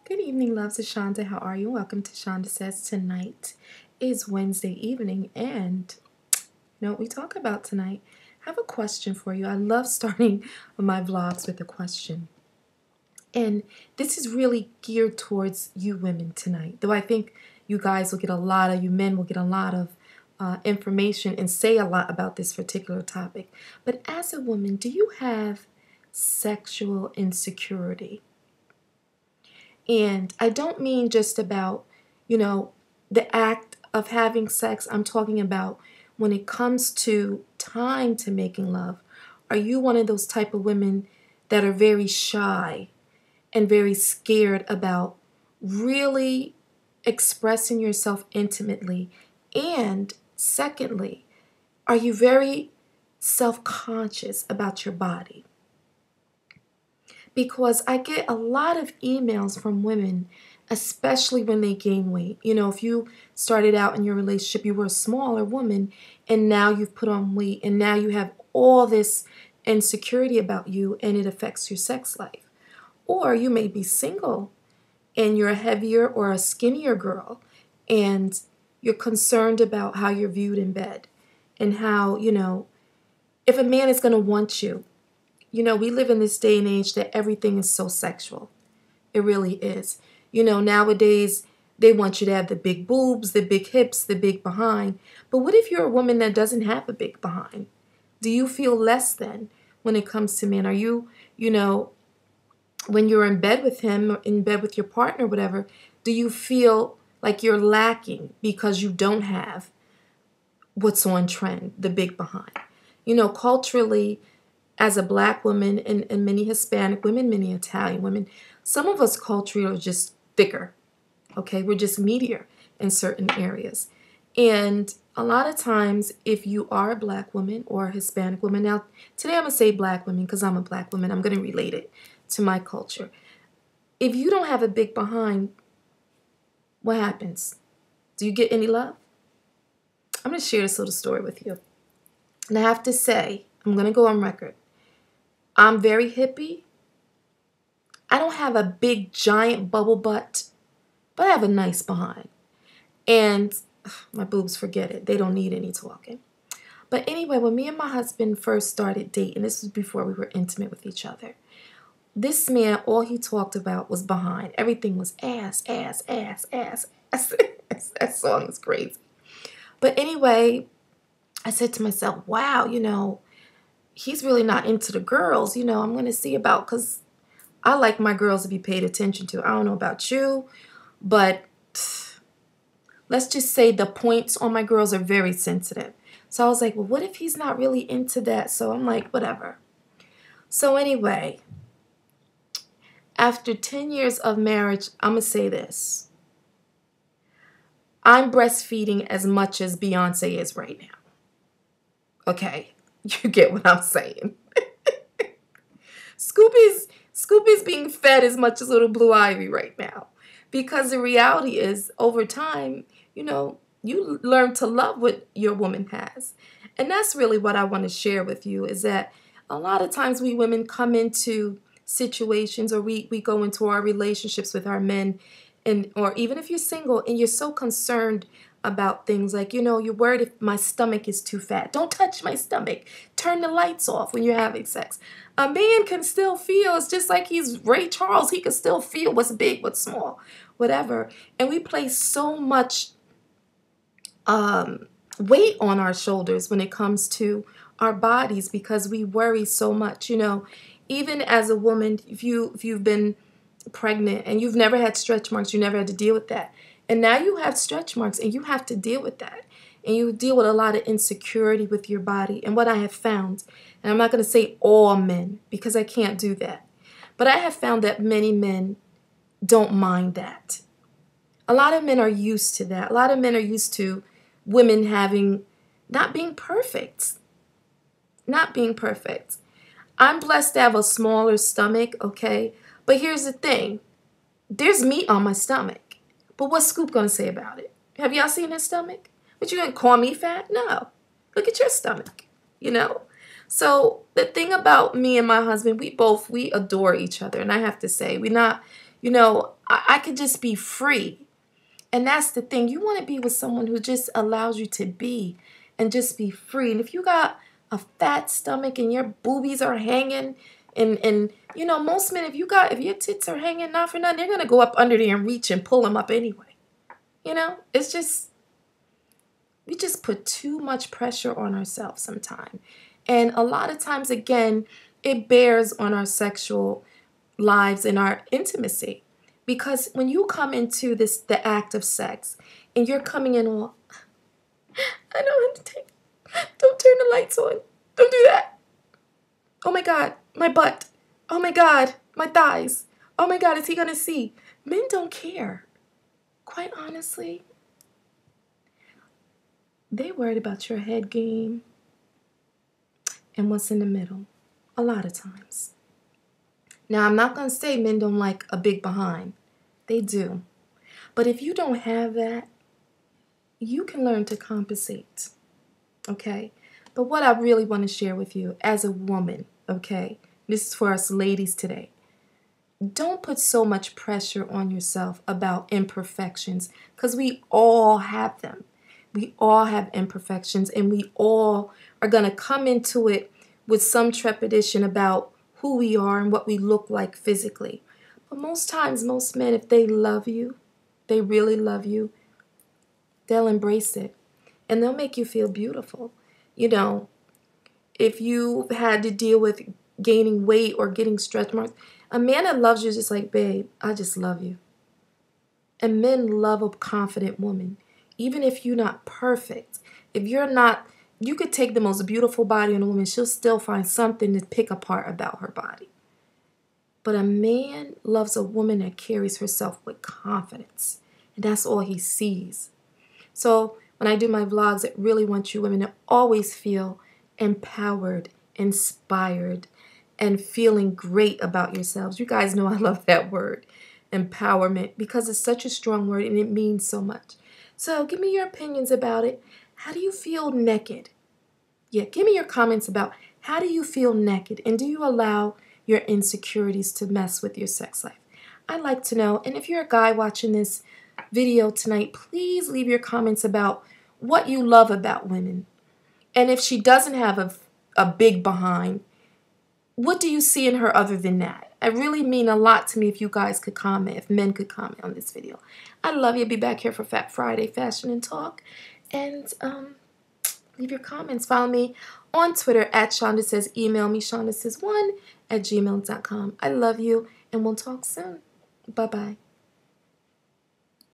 Good evening, loves. It's Shanda. How are you? Welcome to Shanda Says. Tonight is Wednesday evening, and you know what we talk about tonight? I have a question for you. I love starting my vlogs with a question. And this is really geared towards you women tonight. Though I think you guys will get you men will get a lot of information and say a lot about this particular topic. But as a woman, do you have sexual insecurity? And I don't mean just about, the act of having sex. I'm talking about when it comes to time to making love. Are you one of those type of women that are very shy and very scared about really expressing yourself intimately? And secondly, are you very self-conscious about your body? Because I get a lot of emails from women, especially when they gain weight. If you started out in your relationship, you were a smaller woman, and now you've put on weight, and now you have all this insecurity about you, and it affects your sex life. Or you may be single, and you're a heavier or a skinnier girl, and you're concerned about how you're viewed in bed, and how, if a man is going to want you. We live in this day and age that everything is so sexual. It really is. Nowadays, they want you to have the big boobs, the big hips, the big behind. But what if you're a woman that doesn't have a big behind? Do you feel less than when it comes to men? Are you, when you're in bed with him, or in bed with your partner, whatever, do you feel like you're lacking because you don't have what's on trend, the big behind? Culturally, as a black woman and many Hispanic women, many Italian women, some of us culturally are just thicker, okay? We're just meatier in certain areas. And a lot of times, if you are a black woman or a Hispanic woman, now today I'm going to say black women because I'm a black woman. I'm going to relate it to my culture. If you don't have a big behind, what happens? Do you get any love? I'm going to share this little story with you. And I have to say, I'm going to go on record. I'm very hippie. I don't have a big, giant bubble butt, but I have a nice behind. And my boobs, forget it. They don't need any talking. But anyway, when me and my husband first started dating, this was before we were intimate with each other, this man, all he talked about was behind. Everything was ass, ass, ass, ass, ass. That song is crazy. But anyway, I said to myself, wow, he's really not into the girls. I'm going to see about, because I like my girls to be paid attention to. I don't know about you, but let's just say the points on my girls are very sensitive. So I was like, well, what if he's not really into that? So I'm like, whatever. So anyway, after 10 years of marriage, I'm going to say this. I'm breastfeeding as much as Beyonce is right now. Okay, you get what I'm saying. Scoopy's being fed as much as little Blue Ivy right now. Because the reality is, over time, you learn to love what your woman has. And that's really what I want to share with you, is that a lot of times we women come into situations, or we go into our relationships with our men, or even if you're single and you're so concerned about things like, you're worried if my stomach is too fat. Don't touch my stomach. Turn the lights off when you're having sex. A man can still feel. It's just like he's Ray Charles. He can still feel what's big, what's small, whatever. And we place so much weight on our shoulders when it comes to our bodies because we worry so much. Even as a woman, if you've been pregnant and you've never had stretch marks, you never had to deal with that. And now you have stretch marks and you have to deal with that. And you deal with a lot of insecurity with your body. And what I have found, and I'm not going to say all men because I can't do that, but I have found that many men don't mind that. A lot of men are used to that. A lot of men are used to women not being perfect. Not being perfect. I'm blessed to have a smaller stomach, okay? But here's the thing. There's meat on my stomach. But what's Scoop going to say about it? Have y'all seen his stomach? But you going to call me fat? No. Look at your stomach, So the thing about me and my husband, we adore each other. And I have to say, we're not, I could just be free. And that's the thing. You want to be with someone who just allows you to be and just be free. And if you got a fat stomach and your boobies are hanging, and you know, most men, if your tits are hanging, not for nothing, they're going to go up under there and reach and pull them up anyway. You know, it's just, we just put too much pressure on ourselves sometimes. And a lot of times, again, it bears on our sexual lives and our intimacy. Because when you come into the act of sex, and you're coming in all, I don't understand. Don't turn the lights on. Don't do that. Oh my God, my butt. Oh my God, my thighs. Oh my God, is he going to see? Men don't care. Quite honestly, they worried about your head game and what's in the middle a lot of times. Now, I'm not going to say men don't like a big behind. They do. But if you don't have that, you can learn to compensate, okay? But what I really want to share with you as a woman, okay, this is for us ladies today, don't put so much pressure on yourself about imperfections, because we all have them. We all have imperfections, and we all are going to come into it with some trepidation about who we are and what we look like physically. But most times, most men, if they love you, they really love you, they'll embrace it. And they'll make you feel beautiful. You know, if you've had to deal with gaining weight or getting stretch marks, a man that loves you is just like, babe, I just love you. And men love a confident woman. Even if you're not perfect, if you're not, you could take the most beautiful body in a woman, she'll still find something to pick apart about her body. But a man loves a woman that carries herself with confidence. And that's all he sees. So when I do my vlogs, I really want you women to always feel empowered, inspired, and feeling great about yourselves. You guys know I love that word, empowerment, because it's such a strong word and it means so much. So give me your opinions about it. How do you feel naked? Yeah, give me your comments about how do you feel naked, and do you allow your insecurities to mess with your sex life? I'd like to know. And if you're a guy watching this video tonight, please leave your comments about what you love about women. And if she doesn't have a big behind, what do you see in her other than that? It really mean a lot to me if you guys could comment, if men could comment on this video. I love you. Be back here for Fat Friday Fashion and Talk. And leave your comments. Follow me on Twitter at Shanda Says. Email me, shandasays1@gmail.com. I love you, and we'll talk soon. Bye-bye.